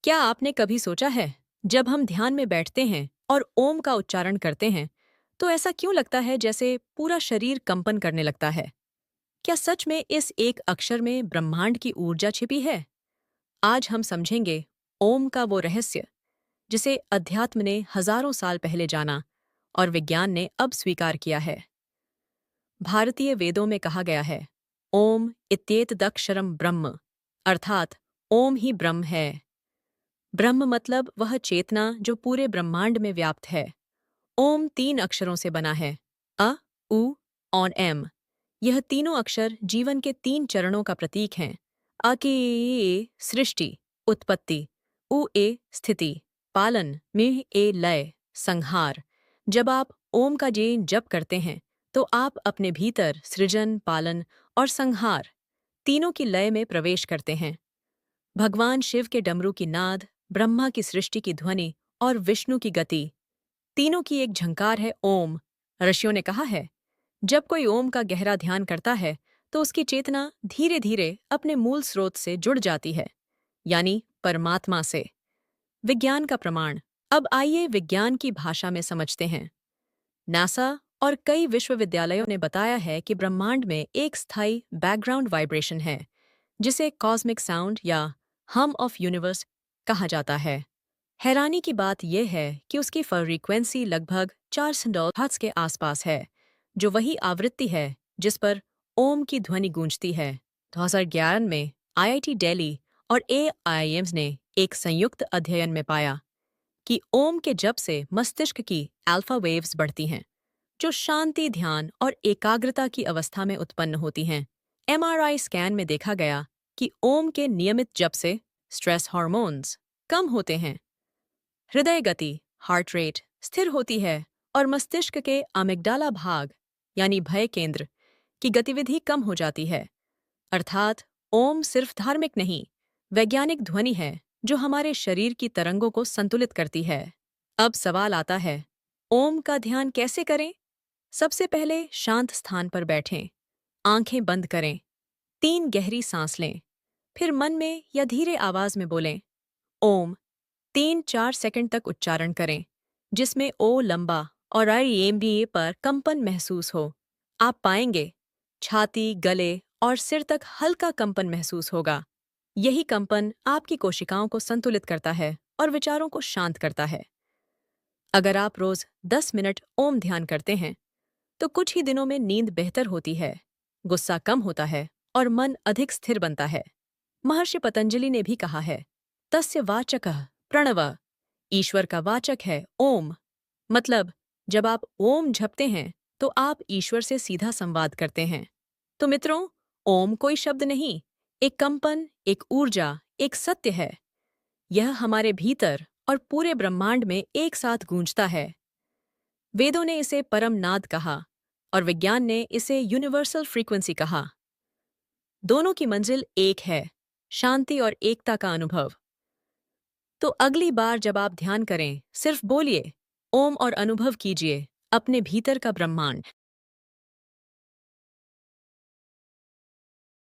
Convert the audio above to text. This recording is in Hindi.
क्या आपने कभी सोचा है, जब हम ध्यान में बैठते हैं और ओम का उच्चारण करते हैं, तो ऐसा क्यों लगता है जैसे पूरा शरीर कंपन करने लगता है? क्या सच में इस एक अक्षर में ब्रह्मांड की ऊर्जा छिपी है? आज हम समझेंगे ओम का वो रहस्य, जिसे अध्यात्म ने हजारों साल पहले जाना और विज्ञान ने अब स्वीकार किया है। भारतीय वेदों में कहा गया है, ओम इत्येतदक्षरम ब्रह्म, अर्थात ओम ही ब्रह्म है। ब्रह्म मतलब वह चेतना जो पूरे ब्रह्मांड में व्याप्त है। ओम 3 अक्षरों से बना है, अ, उ और एम। यह तीनों अक्षर जीवन के 3 चरणों का प्रतीक हैं। अ के ए सृष्टि, उत्पत्ति, उ ए स्थिति, पालन, मिह ए लय, संहार। जब आप ओम का जे जप करते हैं, तो आप अपने भीतर सृजन, पालन और संहार तीनों की लय में प्रवेश करते हैं। भगवान शिव के डमरू की नाद, ब्रह्मा की सृष्टि की ध्वनि और विष्णु की गति, तीनों की एक झंकार है ओम। ऋषियों ने कहा है, जब कोई ओम का गहरा ध्यान करता है, तो उसकी चेतना धीरे धीरे अपने मूल स्रोत से जुड़ जाती है, यानी परमात्मा से। विज्ञान का प्रमाण। अब आइए विज्ञान की भाषा में समझते हैं। नासा और कई विश्वविद्यालयों ने बताया है कि ब्रह्मांड में एक स्थायी बैकग्राउंड वाइब्रेशन है, जिसे कॉस्मिक साउंड या हम ऑफ यूनिवर्स कहा जाता है। हैरानी की बात यह है कि उसकी फ्रीक्वेंसी लगभग 400 हर्ट्ज के आसपास है, जो वही आवृत्ति है जिस पर ओम की ध्वनि गूंजती है। 2011 में आईआईटी दिल्ली और एआईएम्स ने एक संयुक्त अध्ययन में पाया कि ओम के जप से मस्तिष्क की अल्फा वेव्स बढ़ती हैं, जो शांति, ध्यान और एकाग्रता की अवस्था में उत्पन्न होती हैं। एमआरआई स्कैन में देखा गया कि ओम के नियमित जप से स्ट्रेस हार्मोन्स कम होते हैं, हृदय गति, हार्ट रेट स्थिर होती है और मस्तिष्क के अमिग्डाला भाग, यानी भय केंद्र, की गतिविधि कम हो जाती है। अर्थात ओम सिर्फ धार्मिक नहीं, वैज्ञानिक ध्वनि है जो हमारे शरीर की तरंगों को संतुलित करती है। अब सवाल आता है, ओम का ध्यान कैसे करें? सबसे पहले शांत स्थान पर बैठें, आंखें बंद करें, 3 गहरी सांस लें, फिर मन में या धीरे आवाज में बोलें, ओम। 3-4 सेकंड तक उच्चारण करें, जिसमें ओ लंबा और आई एम बी ए पर कंपन महसूस हो। आप पाएंगे छाती, गले और सिर तक हल्का कंपन महसूस होगा। यही कंपन आपकी कोशिकाओं को संतुलित करता है और विचारों को शांत करता है। अगर आप रोज 10 मिनट ओम ध्यान करते हैं, तो कुछ ही दिनों में नींद बेहतर होती है, गुस्सा कम होता है और मन अधिक स्थिर बनता है। महर्षि पतंजलि ने भी कहा है, तस्य वाचकः प्रणव, ईश्वर का वाचक है ओम। मतलब, जब आप ओम जपते हैं, तो आप ईश्वर से सीधा संवाद करते हैं। तो मित्रों, ओम कोई शब्द नहीं, एक कंपन, एक ऊर्जा, एक सत्य है। यह हमारे भीतर और पूरे ब्रह्मांड में एक साथ गूंजता है। वेदों ने इसे परम नाद कहा और विज्ञान ने इसे यूनिवर्सल फ्रीक्वेंसी कहा। दोनों की मंजिल एक है, शांति और एकता का अनुभव। तो अगली बार जब आप ध्यान करें, सिर्फ बोलिए ओम और अनुभव कीजिए अपने भीतर का ब्रह्मांड।